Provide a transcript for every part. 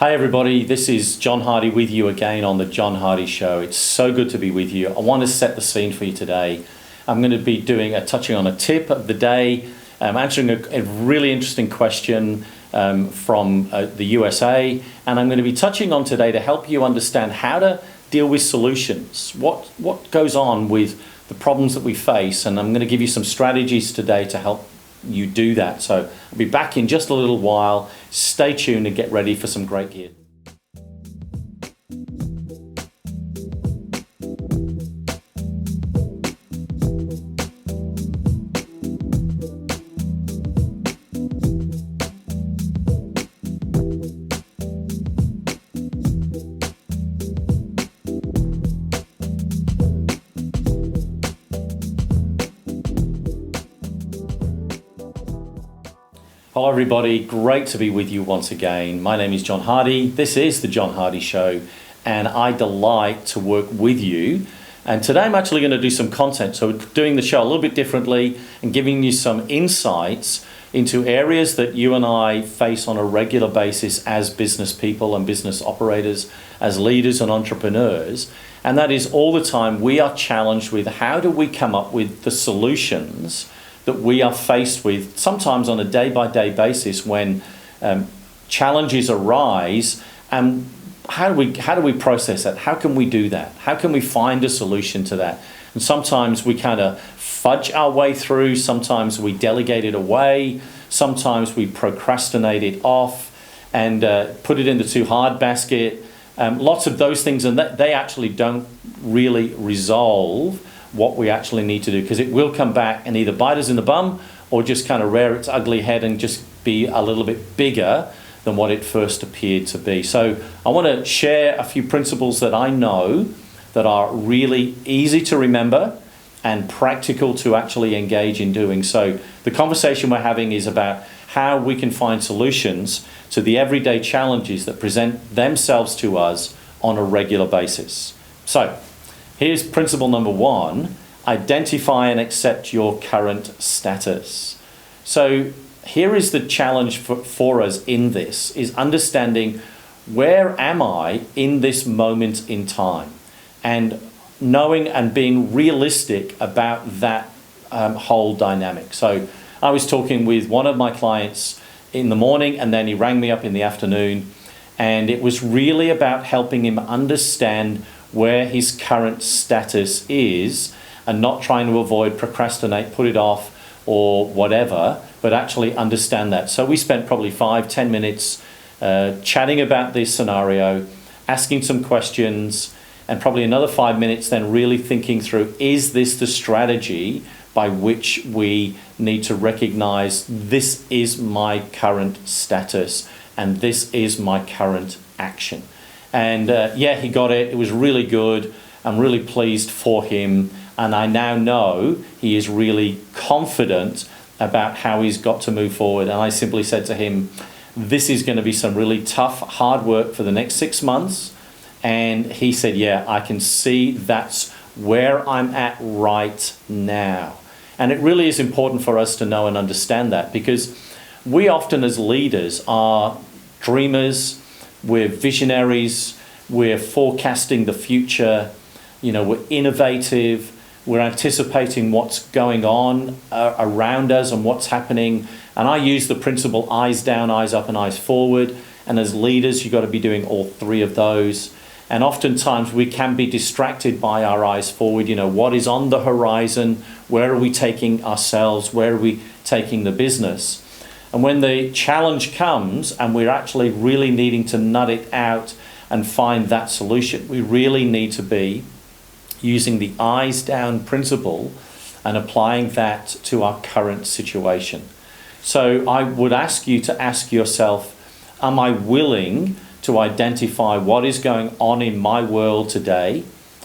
Hi everybody, this is John Hardy with you again on the John Hardy Show. It's so good to be with you. I want to set the scene for you today. I'm going to be touching on a tip of the day, answering a really interesting question from the USA, and I'm going to be touching on today to help you understand how to deal with solutions. What goes on with the problems that we face, and I'm going to give you some strategies today to help you do that. So I'll be back in just a little while. Stay tuned and get ready for some great gear. Hello everybody, great to be with you once again. My name is John Hardy. This is the John Hardy Show, and I delight to work with you. And today I'm actually going to do some content. So we're doing the show a little bit differently and giving you some insights into areas that you and I face on a regular basis as business people and business operators, as leaders and entrepreneurs. And that is all the time we are challenged with how do we come up with the solutions that we are faced with, sometimes on a day-by-day basis when challenges arise, and how do we process that? How can we do that? How can we find a solution to that? And sometimes we kind of fudge our way through, sometimes we delegate it away, sometimes we procrastinate it off and put it in the too hard basket. Lots of those things, and they actually don't really resolve what we actually need to do, because it will come back and either bite us in the bum or just kind of rear its ugly head and just be a little bit bigger than what it first appeared to be. So I want to share a few principles that I know that are really easy to remember and practical to actually engage in doing. So the conversation we're having is about how we can find solutions to the everyday challenges that present themselves to us on a regular basis. So here's principle number one: identify and accept your current status. So here is the challenge for us in this, is understanding where am I in this moment in time, and knowing and being realistic about that whole dynamic. So I was talking with one of my clients in the morning, and then he rang me up in the afternoon, and it was really about helping him understand where his current status is and not trying to avoid, procrastinate, put it off or whatever, but actually understand that. So we spent probably 5-10 minutes chatting about this scenario, asking some questions, and probably another 5 minutes then really thinking through, is this the strategy by which we need to recognize this is my current status and this is my current action. And yeah, he got it. It was really good. I'm really pleased for him. And I now know he is really confident about how he's got to move forward. And I simply said to him, this is going to be some really tough, hard work for the next 6 months. And he said, yeah, I can see that's where I'm at right now. And it really is important for us to know and understand that, because we often as leaders are dreamers. We're visionaries, we're forecasting the future, we're innovative, we're anticipating what's going on around us and what's happening. And I use the principle eyes down, eyes up, and eyes forward. And as leaders, you've got to be doing all three of those. And oftentimes we can be distracted by our eyes forward. What is on the horizon? Where are we taking ourselves? Where are we taking the business? And when the challenge comes and we're actually really needing to nut it out and find that solution, we really need to be using the eyes down principle and applying that to our current situation. So I would ask you to ask yourself, am I willing to identify what is going on in my world today?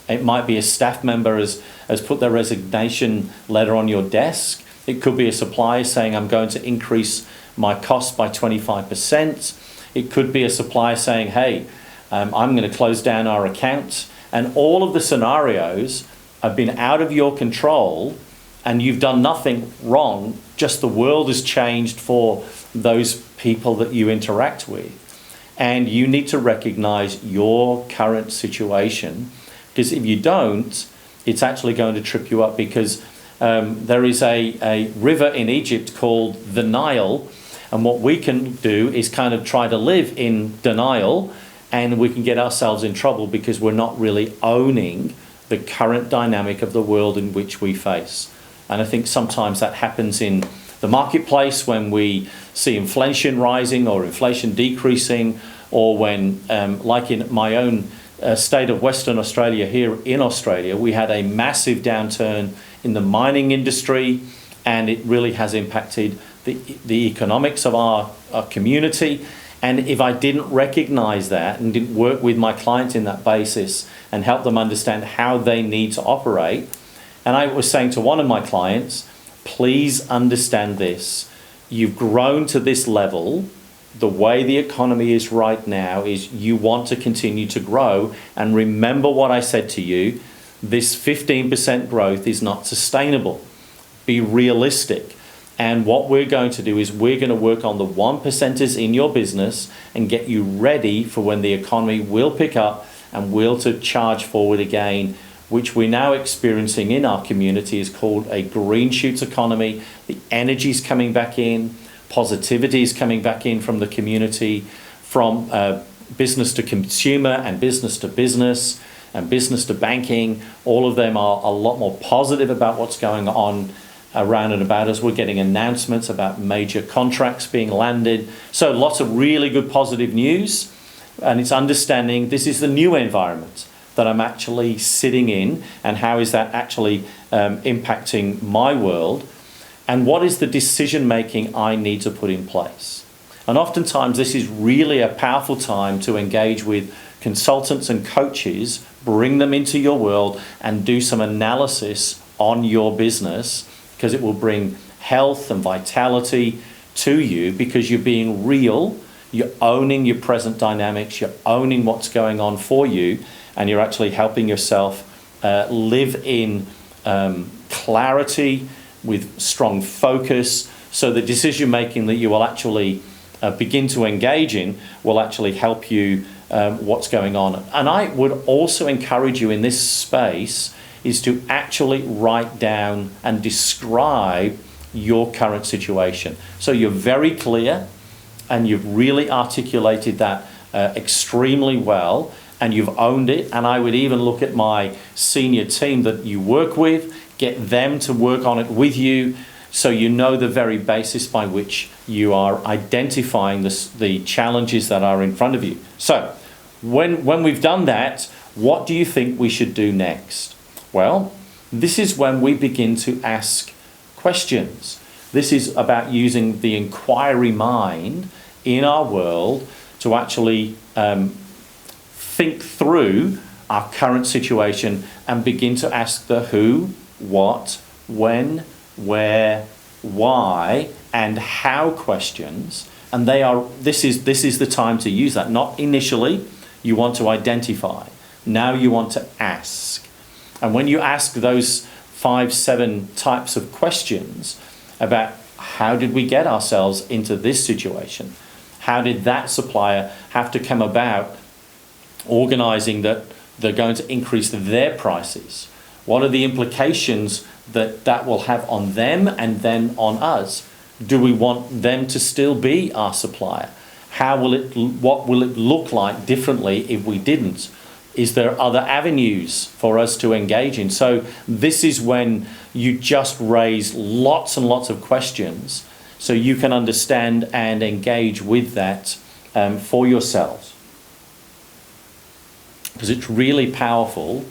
It might be a staff member has put their resignation letter on your desk. It could be a supplier saying, I'm going to increase my cost by 25%. It could be a supplier saying, hey, I'm going to close down our account. And all of the scenarios have been out of your control and you've done nothing wrong, just the world has changed for those people that you interact with. And you need to recognize your current situation, because if you don't, it's actually going to trip you up, because there is a river in Egypt called the Nile, and what we can do is kind of try to live in denial, and we can get ourselves in trouble because we're not really owning the current dynamic of the world in which we face. And I think sometimes that happens in the marketplace when we see inflation rising or inflation decreasing, or when, like in my own state of Western Australia, here in Australia, we had a massive downturn in the mining industry, and it really has impacted the economics of our community. And if I didn't recognize that and didn't work with my clients in that basis and help them understand how they need to operate, and I was saying to one of my clients, please understand this. You've grown to this level. The way the economy is right now is you want to continue to grow. And remember what I said to you, this 15% growth is not sustainable. Be realistic. And what we're going to do is we're going to work on the 1%ers in your business and get you ready for when the economy will pick up and will to charge forward again, which we're now experiencing in our community is called a green shoots economy. The energy's coming back in, positivity is coming back in from the community, from business to consumer and business to business and business to banking. All of them are a lot more positive about what's going on around and about us. We're getting announcements about major contracts being landed. So lots of really good positive news. And it's understanding this is the new environment that I'm actually sitting in, and how is that actually impacting my world, and what is the decision making I need to put in place. And oftentimes this is really a powerful time to engage with consultants and coaches, bring them into your world and do some analysis on your business, because it will bring health and vitality to you, because you're being real, you're owning your present dynamics, you're owning what's going on for you, and you're actually helping yourself live in clarity with strong focus, so the decision making that you will actually begin to engage in will actually help you what's going on. And I would also encourage you in this space is to actually write down and describe your current situation. So you're very clear and you've really articulated that extremely well, and you've owned it. And I would even look at my senior team that you work with, get them to work on it with you, so you know the very basis by which you are identifying the challenges that are in front of you. So when we've done that, what do you think we should do next? Well, this is when we begin to ask questions. This is about using the inquiry mind in our world to actually think through our current situation and begin to ask the who, what, when, where, why, and how questions. And this is the time to use that. Not initially, you want to identify. Now you want to ask. And when you ask those 5-7 types of questions about how did we get ourselves into this situation? How did that supplier have to come about organizing that they're going to increase their prices? What are the implications that will have on them and then on us? Do we want them to still be our supplier? What will it look like differently if we didn't? Is there other avenues for us to engage in? So this is when you just raise lots and lots of questions so you can understand and engage with that for yourselves. Because it's really powerful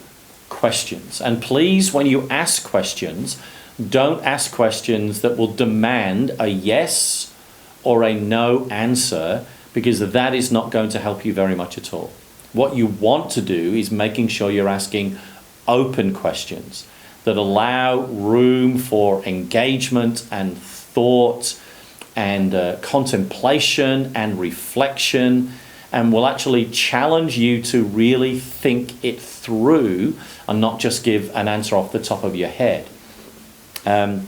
questions. And please, when you ask questions, don't ask questions that will demand a yes or a no answer, because that is not going to help you very much at all. What you want to do is making sure you're asking open questions that allow room for engagement and thought and contemplation and reflection, and will actually challenge you to really think it through and not just give an answer off the top of your head. And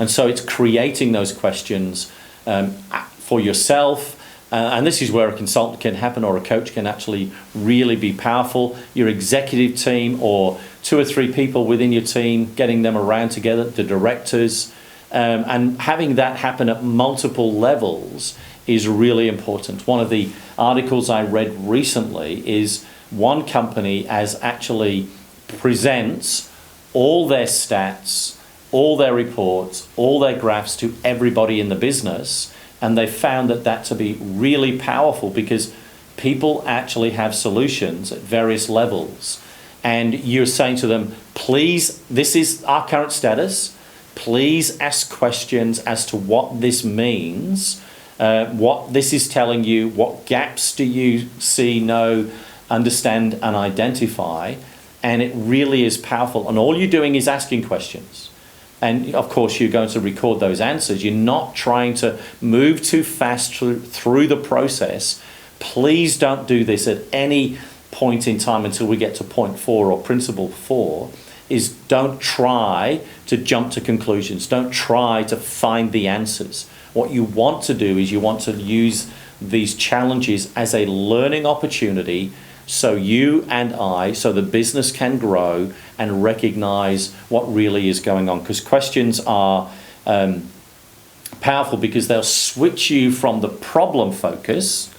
so it's creating those questions for yourself, And this is where a consultant can happen, or a coach can actually really be powerful. Your executive team, or 2 or 3 people within your team, getting them around together, the directors, and having that happen at multiple levels is really important. One of the articles I read recently is one company as actually presents all their stats, all their reports, all their graphs to everybody in the business. And they found that to be really powerful, because people actually have solutions at various levels. And you're saying to them, please, this is our current status. Please ask questions as to what this means, what this is telling you, what gaps do you see, know, understand, and identify. And it really is powerful. And all you're doing is asking questions. And of course, you're going to record those answers. You're not trying to move too fast through the process. Please don't do this at any point in time until we get to point 4, or principle 4, is don't try to jump to conclusions. Don't try to find the answers. What you want to do is you want to use these challenges as a learning opportunity, so you and so the business can grow and recognize what really is going on. Because questions are powerful, because they'll switch you from the problem focus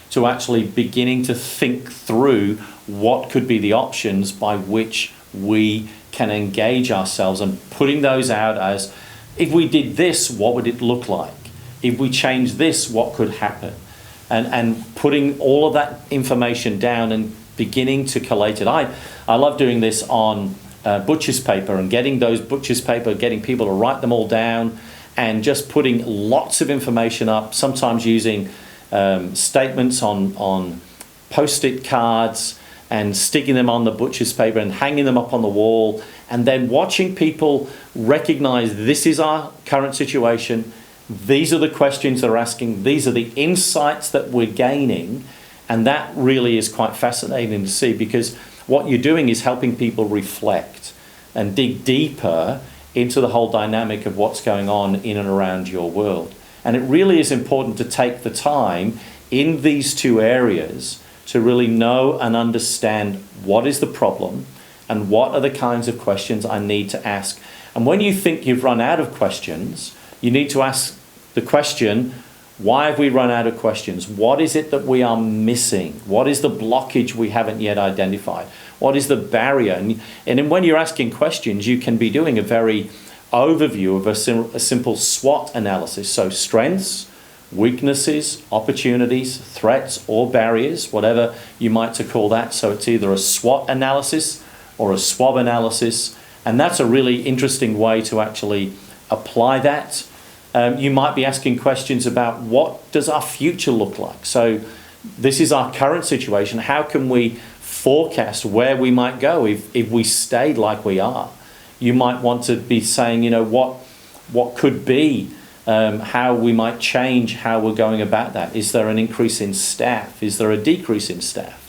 to actually beginning to think through what could be the options by which we can engage ourselves, and putting those out as, if we did this, what would it look like? If we change this, what could happen? And putting all of that information down and beginning to collate it. I love doing this on butcher's paper, and getting those butcher's paper, getting people to write them all down, and just putting lots of information up, sometimes using statements on post-it cards, and sticking them on the butcher's paper and hanging them up on the wall, and then watching people recognize, this is our current situation. These are the questions they're asking. These are the insights that we're gaining. And that really is quite fascinating to see, because what you're doing is helping people reflect and dig deeper into the whole dynamic of what's going on in and around your world. And it really is important to take the time in these 2 areas to really know and understand what is the problem and what are the kinds of questions I need to ask. And when you think you've run out of questions, you need to ask the question, why have we run out of questions? What is it that we are missing? What is the blockage we haven't yet identified? What is the barrier? And then when you're asking questions, you can be doing a very overview of a simple SWOT analysis. So strengths, weaknesses, opportunities, threats, or barriers, whatever you might to call that. So it's either a SWOT analysis or a SWOB analysis. And that's a really interesting way to actually apply that. You might be asking questions about, what does our future look like? So this is our current situation. How can we forecast where we might go if we stayed like we are? You might want to be saying, what could be, how we might change how we're going about that. Is there an increase in staff? Is there a decrease in staff?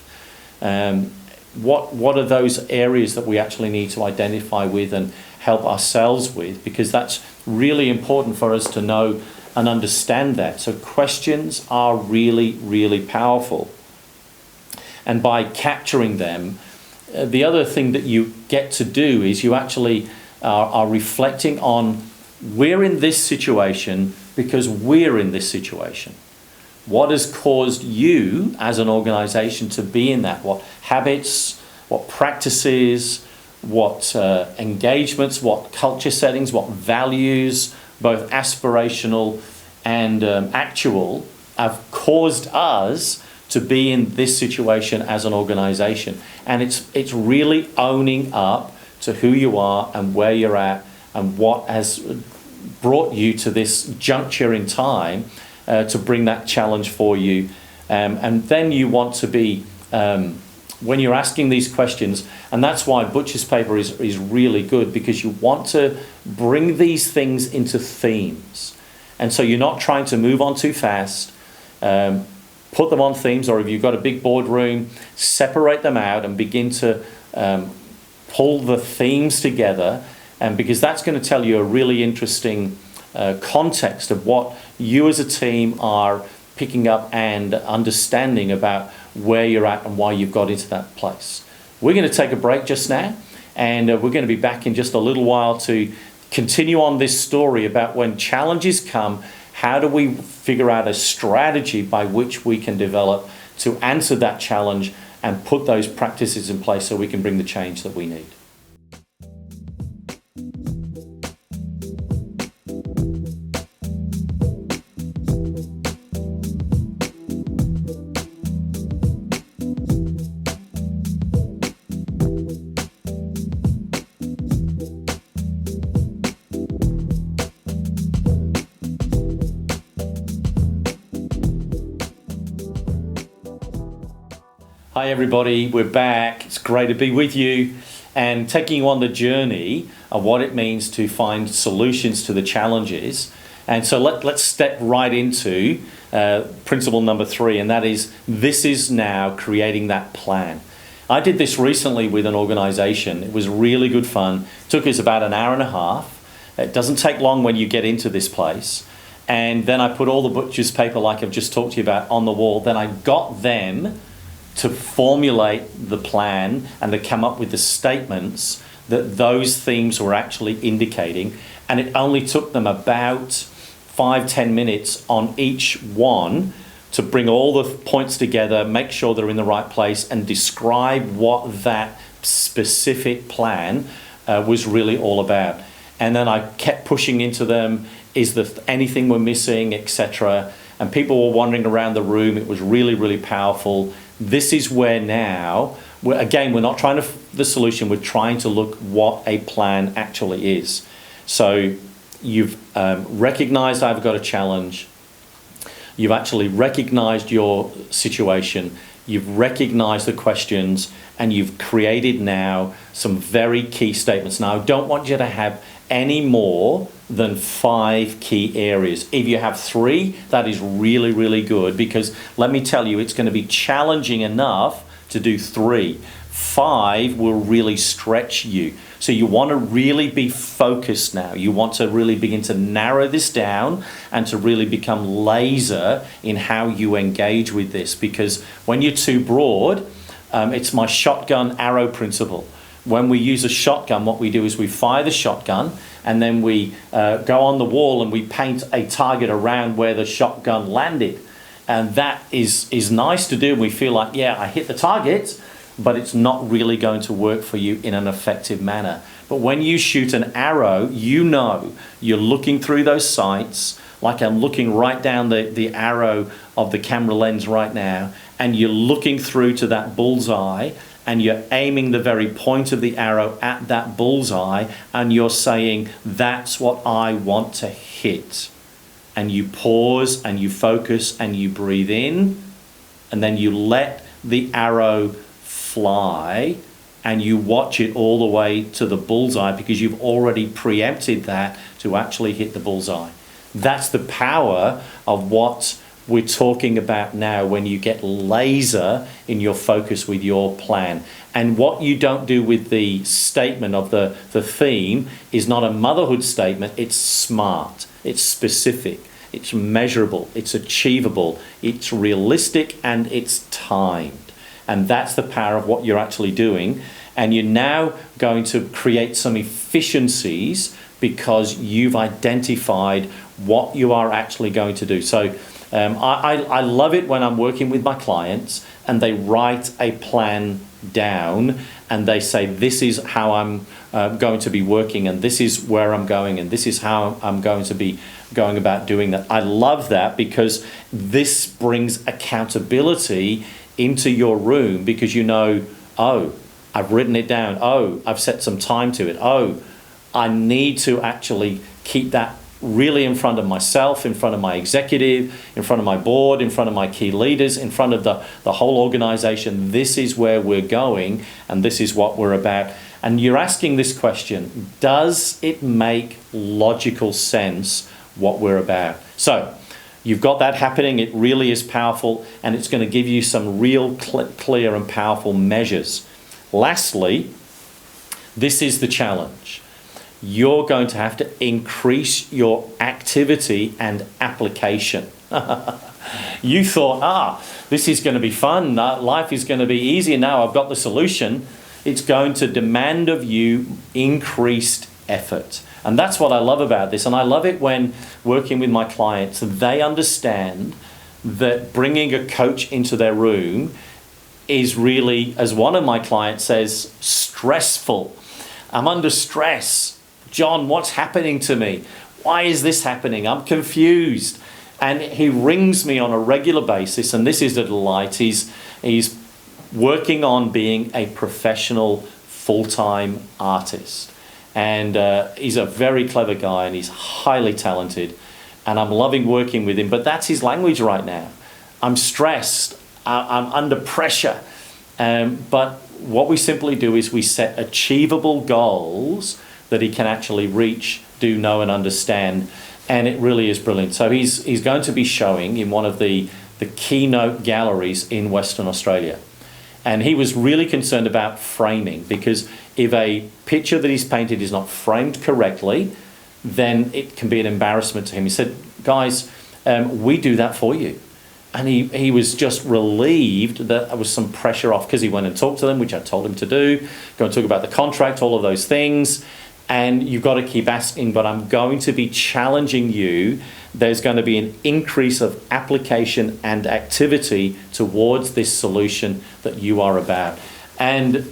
What are those areas that we actually need to identify with and help ourselves with? Because that's really important for us to know and understand that. So questions are really, really powerful. And by capturing them, the other thing that you get to do is you actually are reflecting on, we're in this situation because we're in this situation. What has caused you as an organization to be in that? What habits, what practices, what engagements, what culture settings, what values, both aspirational and actual, have caused us to be in this situation as an organization. And it's really owning up to who you are and where you're at and what has brought you to this juncture in time to bring that challenge for you. And then you want to be, when you're asking these questions, and that's why butcher's paper is really good, because you want to bring these things into themes. And so you're not trying to move on too fast. Put them on themes, or if you've got a big boardroom, separate them out and begin to pull the themes together, and because that's going to tell you a really interesting context of what you as a team are picking up and understanding about where you're at and why you've got into that place. We're going to take a break just now, and we're going to be back in just a little while to continue on this story about when challenges come, how do we figure out a strategy by which we can develop to answer that challenge and put those practices in place so we can bring the change that we need. Hi everybody, we're back. It's great to be with you and taking you on the journey of what it means to find solutions to the challenges. And so let's step right into principle number 3, and that is, this is now creating that plan. I did this recently with an organization. It was really good fun. It took us about an hour and a half. It doesn't take long when you get into this place. And then I put all the butcher's paper, like I've just talked to you about, on the wall. Then I got them to formulate the plan and to come up with the statements that those themes were actually indicating. And it only took them about 5-10 minutes on each one to bring all the points together, make sure they're in the right place, and describe what that specific plan was really all about. And then I kept pushing into them, is there anything we're missing, etc. And people were wandering around the room. It was really, really powerful. This is where now, we're not trying to the solution, we're trying to look what a plan actually is. So you've recognized I've got a challenge. You've actually recognized your situation. You've recognized the questions, and you've created now some very key statements. Now, I don't want you to have any more than 5 key areas. If you have 3, that is really, really good, because let me tell you, it's going to be challenging enough to do 3. 5 will really stretch you. So you want to really be focused now. You want to really begin to narrow this down and to really become laser in how you engage with this, because when you're too broad, it's my shotgun arrow principle. When we use a shotgun, what we do is we fire the shotgun, and then we go on the wall and we paint a target around where the shotgun landed. And that is nice to do. We feel like, yeah, I hit the target, but it's not really going to work for you in an effective manner. But when you shoot an arrow, you know you're looking through those sights, like I'm looking right down the arrow of the camera lens right now, and you're looking through to that bullseye, and you're aiming the very point of the arrow at that bullseye, and you're saying, that's what I want to hit. And you pause and you focus and you breathe in, and then you let the arrow fly, and you watch it all the way to the bullseye, because you've already preempted that to actually hit the bullseye. That's the power of what we're talking about now when you get laser in your focus with your plan. And what you don't do with the statement of the theme is not a motherhood statement. It's smart, it's specific, it's measurable, it's achievable, it's realistic, and it's timed. And that's the power of what you're actually doing. And you're now going to create some efficiencies because you've identified what you are actually going to do. So I love it when I'm working with my clients and they write a plan down and they say, this is how I'm going to be working, and this is where I'm going, and this is how I'm going to be going about doing that. I love that, because this brings accountability into your room, because you know, oh, I've written it down. Oh, I've set some time to it. Oh, I need to actually keep that really in front of myself, in front of my executive, in front of my board, in front of my key leaders, in front of the whole organization. This is where we're going, and this is what we're about. And you're asking this question, does it make logical sense what we're about? So you've got that happening. It really is powerful, and it's going to give you some real clear and powerful measures. Lastly, this is the challenge. You're going to have to increase your activity and application. You thought, this is going to be fun. Life is going to be easier now. I've got the solution. It's going to demand of you increased effort. And that's what I love about this. And I love it when working with my clients, they understand that bringing a coach into their room is really, as one of my clients says, stressful. I'm under stress. John, what's happening to me? Why is this happening? I'm confused. And he rings me on a regular basis, and this is a delight. He's working on being a professional full-time artist. And he's a very clever guy, and he's highly talented. And I'm loving working with him, but that's his language right now. I'm stressed. I'm under pressure. But what we simply do is we set achievable goals that he can actually reach, do, know, and understand. And it really is brilliant. So he's going to be showing in one of the keynote galleries in Western Australia. And he was really concerned about framing, because if a picture that he's painted is not framed correctly, then it can be an embarrassment to him. He said, guys, we do that for you. And he was just relieved that there was some pressure off, because he went and talked to them, which I told him to do, go and talk about the contract, all of those things. And you've got to keep asking, but I'm going to be challenging you. There's going to be an increase of application and activity towards this solution that you are about. And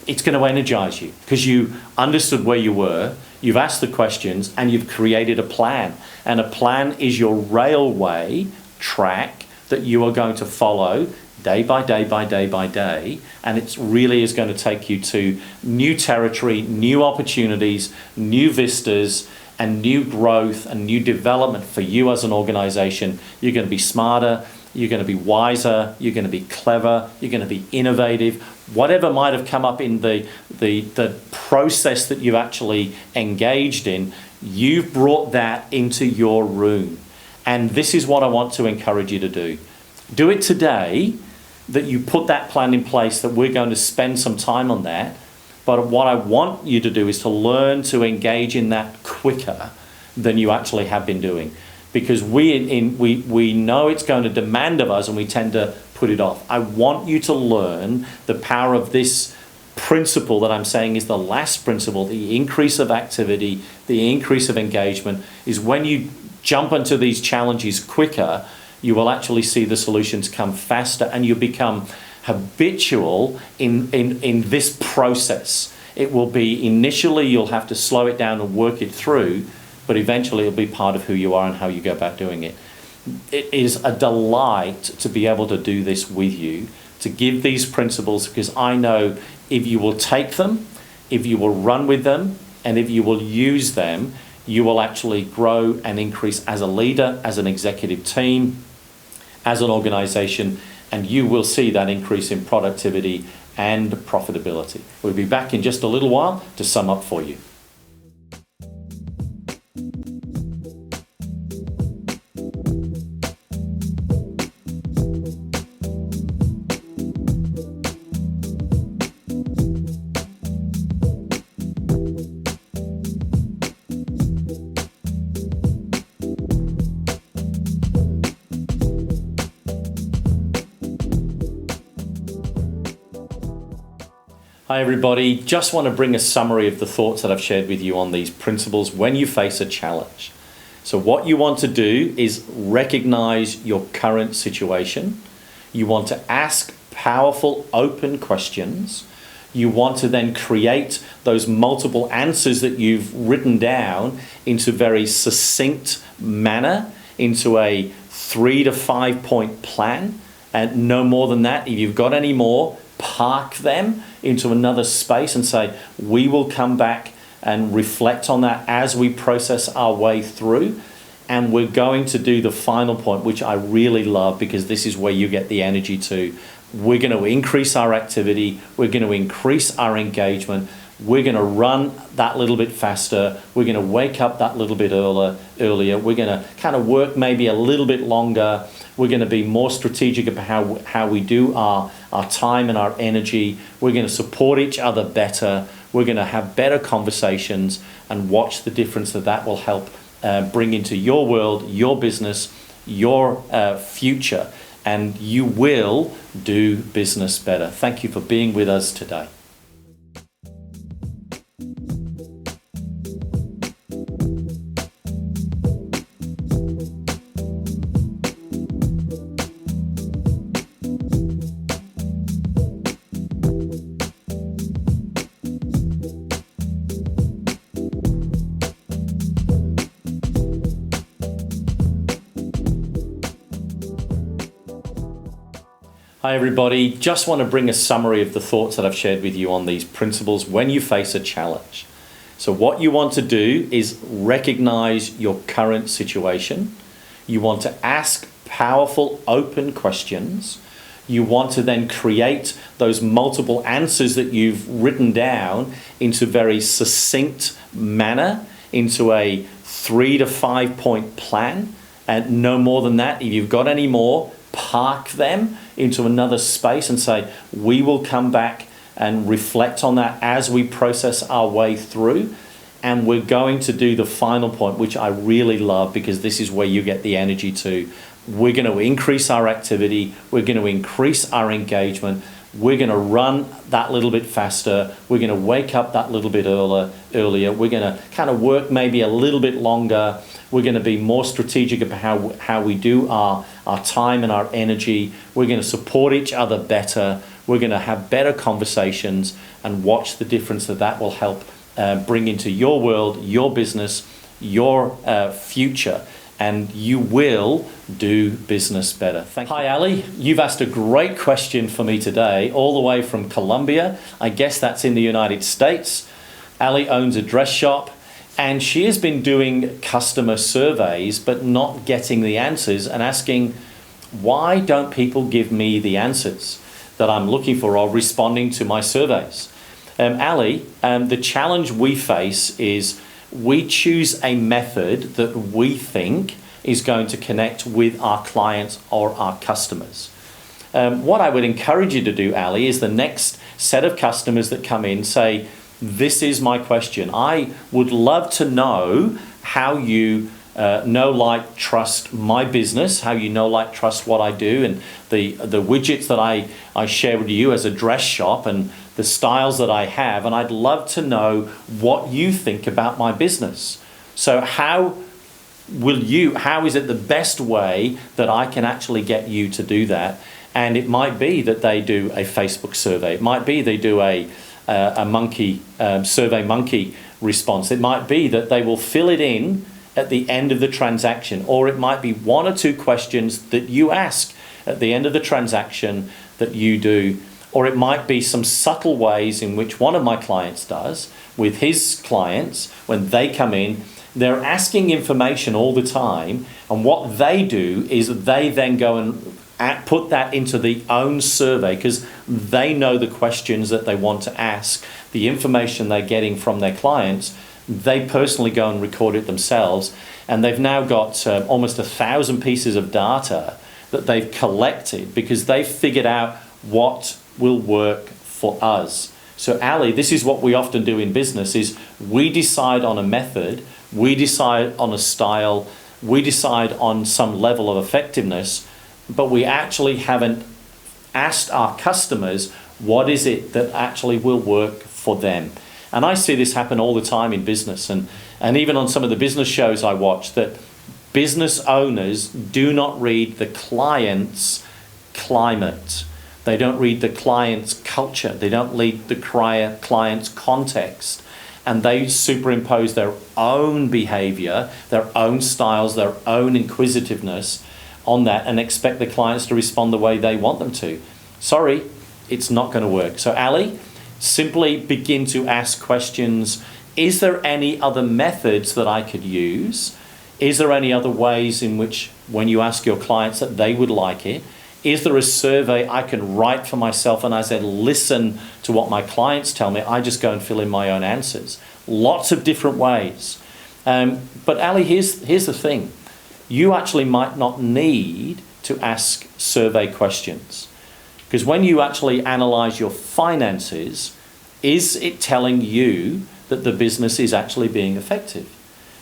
it's going to energize you, because you understood where you were, you've asked the questions, and you've created a plan. And a plan is your railway track that you are going to follow day by day by day by day, and it really is going to take you to new territory, new opportunities, new vistas, and new growth and new development for you as an organization. You're going to be smarter, you're going to be wiser, you're going to be clever, you're going to be innovative. Whatever might have come up in the process that you've actually engaged in, you've brought that into your room. And this is what I want to encourage you to do. Do it today, that you put that plan in place, that we're going to spend some time on that. But what I want you to do is to learn to engage in that quicker than you actually have been doing. Because we know it's going to demand of us, and we tend to put it off. I want you to learn the power of this principle that I'm saying is the last principle, the increase of activity, the increase of engagement, is when you jump into these challenges quicker, you will actually see the solutions come faster, and you become habitual in this process. It will be initially, you'll have to slow it down and work it through, but eventually it'll be part of who you are and how you go about doing it. It is a delight to be able to do this with you, to give these principles, because I know if you will take them, if you will run with them, and if you will use them, you will actually grow and increase as a leader, as an executive team, as an organization, and you will see that increase in productivity and profitability. We'll be back in just a little while to sum up for you. Hi everybody, just want to bring a summary of the thoughts that I've shared with you on these principles when you face a challenge. So what you want to do is recognize your current situation. You want to ask powerful, open questions. You want to then create those multiple answers that you've written down into very succinct manner, into a 3 to 5 point plan, and no more than that. If you've got any more, park them into another space and say, we will come back and reflect on that as we process our way through. And we're going to do the final point, which I really love, because this is where you get the energy to. We're going to increase our activity. We're going to increase our engagement. We're going to run that little bit faster. We're going to wake up that little bit earlier. We're going to kind of work maybe a little bit longer. We're going to be more strategic about how we do our time and our energy. We're going to support each other better. We're going to have better conversations and watch the difference that will help bring into your world, your business, your future, and you will do business better. Thank you for being with us today. Hi everybody, just want to bring a summary of the thoughts that I've shared with you on these principles when you face a challenge. So what you want to do is recognize your current situation. You want to ask powerful, open questions. You want to then create those multiple answers that you've written down into very succinct manner, into a 3 to 5 point plan, and no more than that. If you've got any more, park them into another space and say, we will come back and reflect on that as we process our way through. And we're going to do the final point, which I really love, because this is where you get the energy to. We're going to increase our activity. We're going to increase our engagement. We're going to run that little bit faster. We're going to wake up that little bit earlier. We're going to kind of work maybe a little bit longer. We're going to be more strategic about how we do our time and our energy. We're going to support each other better. We're going to have better conversations and watch the difference that will help bring into your world, your business, your future. And you will do business better. Thank you. Hi, Ali. You've asked a great question for me today, all the way from Colombia. I guess that's in the United States. Ali owns a dress shop, and she has been doing customer surveys, but not getting the answers, and asking, why don't people give me the answers that I'm looking for or responding to my surveys? Ali, the challenge we face is we choose a method that we think is going to connect with our clients or our customers. What I would encourage you to do, Ali, is the next set of customers that come in say, this is my question. I would love to know how you know, like, trust my business, how you know, like, trust what I do, and the widgets that I share with you as a dress shop, and the styles that I have, and I'd love to know what you think about my business. So how is it the best way that I can actually get you to do that? And it might be that they do a Facebook survey. It might be they do a monkey survey monkey response. It might be that they will fill it in at the end of the transaction, or it might be 1 or 2 questions that you ask at the end of the transaction that you do. Or it might be some subtle ways in which one of my clients does with his clients when they come in. They're asking information all the time, and what they do is they then go and put that into the own survey, because they know the questions that they want to ask, the information they're getting from their clients. They personally go and record it themselves, and they've now got almost 1,000 pieces of data that they've collected, because they've figured out what will work for us. So Ali, this is what we often do in business, is we decide on a method, we decide on a style, we decide on some level of effectiveness, but we actually haven't asked our customers what is it that actually will work for them. And I see this happen all the time in business, and even on some of the business shows I watch, that business owners do not read the client's climate. They don't read the client's culture. They don't read the client's context. And they superimpose their own behavior, their own styles, their own inquisitiveness on that, and expect the clients to respond the way they want them to. Sorry, it's not going to work. So Ali, simply begin to ask questions. Is there any other methods that I could use? Is there any other ways in which, when you ask your clients, that they would like it? Is there a survey I can write for myself, and as I listen to what my clients tell me, I just go and fill in my own answers? Lots of different ways. But Ali, here's the thing. You actually might not need to ask survey questions. Because when you actually analyze your finances, is it telling you that the business is actually being effective?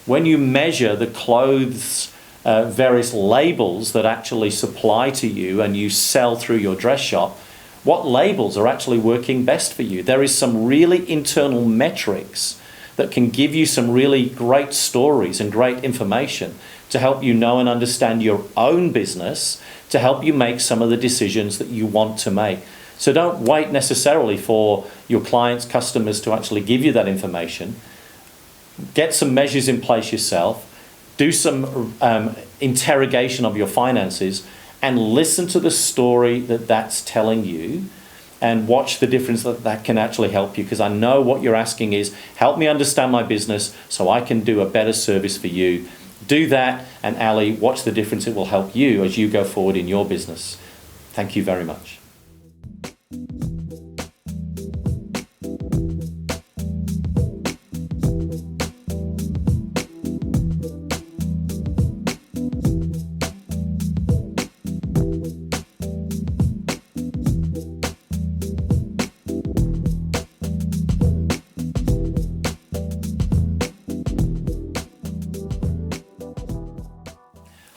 When you measure the clothes various labels that actually supply to you and you sell through your dress shop, what labels are actually working best for you. There is some really internal metrics that can give you some really great stories and great information to help you know and understand your own business, to help you make some of the decisions that you want to make. So don't wait necessarily for your clients, customers to actually give you that information. Get some measures in place yourself, do some interrogation of your finances, and listen to the story that that's telling you, and watch the difference that can actually help you. Because I know what you're asking is, help me understand my business so I can do a better service for you. Do that, and Ali, watch the difference it will help you as you go forward in your business. Thank you very much.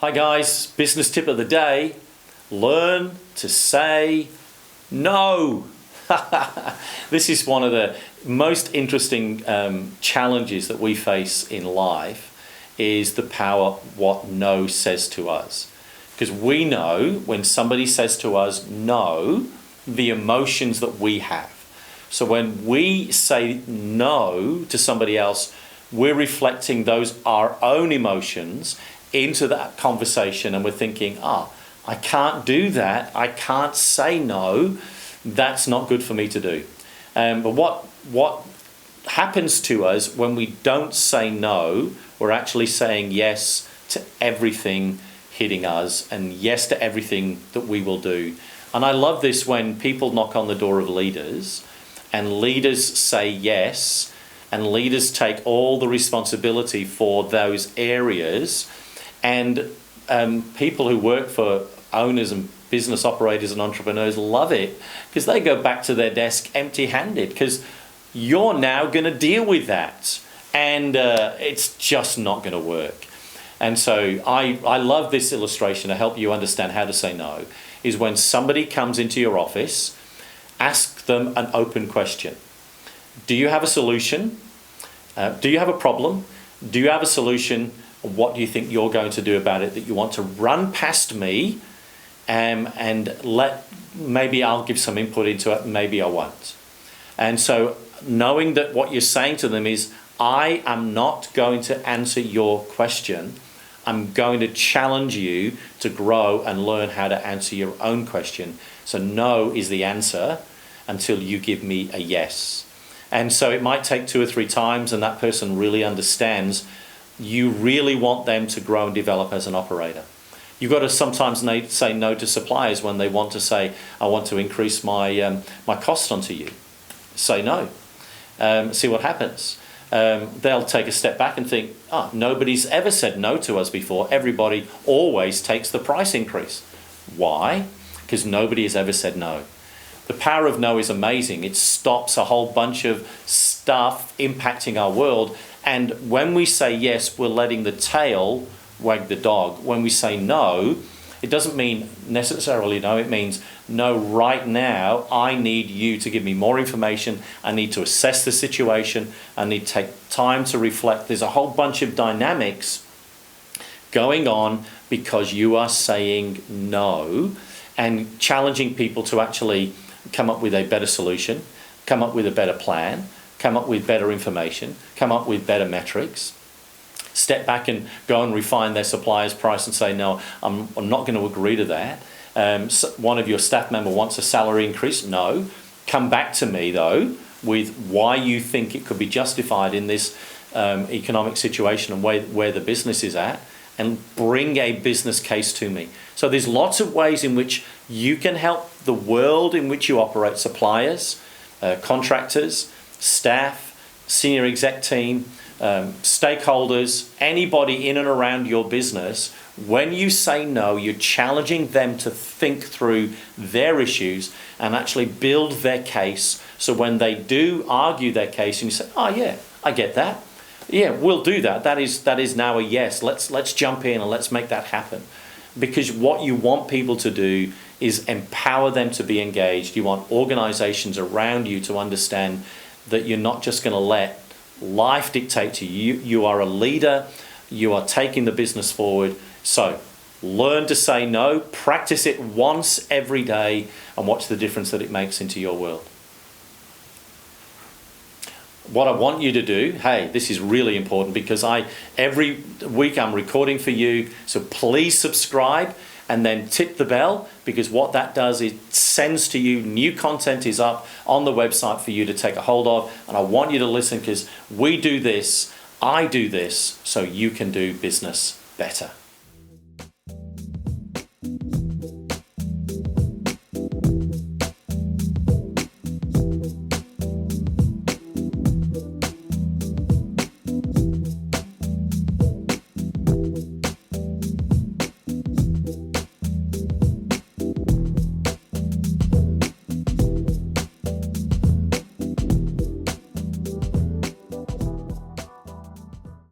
Hi guys, business tip of the day, learn to say no. This is one of the most interesting challenges that we face in life, is the power of what no says to us. Because we know when somebody says to us no, the emotions that we have. So when we say no to somebody else, we're reflecting our own emotions into that conversation, and we're thinking, I can't do that, I can't say no, that's not good for me to do. But what happens to us when we don't say no, we're actually saying yes to everything hitting us and yes to everything that we will do. And I love this when people knock on the door of leaders and leaders say yes, and leaders take all the responsibility for those areas. And people who work for owners and business operators and entrepreneurs love it, because they go back to their desk empty-handed, because you're now going to deal with that, and it's just not going to work. And so I love this illustration to help you understand how to say no, is when somebody comes into your office, ask them an open question. Do you have a solution? Do you have a problem? Do you have a solution? What do you think you're going to do about it that you want to run past me, and maybe I'll give some input into it, maybe I won't. And so knowing that what you're saying to them is, I am not going to answer your question. I'm going to challenge you to grow and learn how to answer your own question. So no is the answer until you give me a yes. And so it might take 2 or 3 times, and that person really understands you really want them to grow and develop as an operator. You've got to sometimes say no to suppliers when they want to say, I want to increase my cost onto you. Say no. See what happens. They'll take a step back and think, nobody's ever said no to us before. Everybody always takes the price increase. Why? Because nobody has ever said no. The power of no is amazing. It stops a whole bunch of stuff impacting our world. And when we say yes, we're letting the tail wag the dog. When we say no, it doesn't mean necessarily no. It means, no, right now, I need you to give me more information. I need to assess the situation. I need to take time to reflect. There's a whole bunch of dynamics going on because you are saying no, and challenging people to actually come up with a better solution, come up with a better plan, come up with better information, come up with better metrics, step back and go and refine their supplier's price and say, no, I'm not going to agree to that. One of your staff member wants a salary increase. No. Come back to me, though, with why you think it could be justified in this economic situation and where the business is at, and bring a business case to me. So there's lots of ways in which you can help the world in which you operate, suppliers, contractors, staff, senior exec team, stakeholders, anybody in and around your business. When you say no, you're challenging them to think through their issues and actually build their case. So when they do argue their case and you say, oh yeah, I get that. Yeah, we'll do that. That is now a yes. Let's jump in and let's make that happen. Because what you want people to do is empower them to be engaged. You want organizations around you to understand that you're not just going to let life dictate to you. You are a leader. You are taking the business forward. So learn to say no, practice it once every day, and watch the difference that it makes into your world. What I want you to do, hey, this is really important because every week I'm recording for you, so please subscribe and then tip the bell, because what that does is sends to you, new content is up on the website for you to take a hold of, and I want you to listen because we do this, I do this, so you can do business better.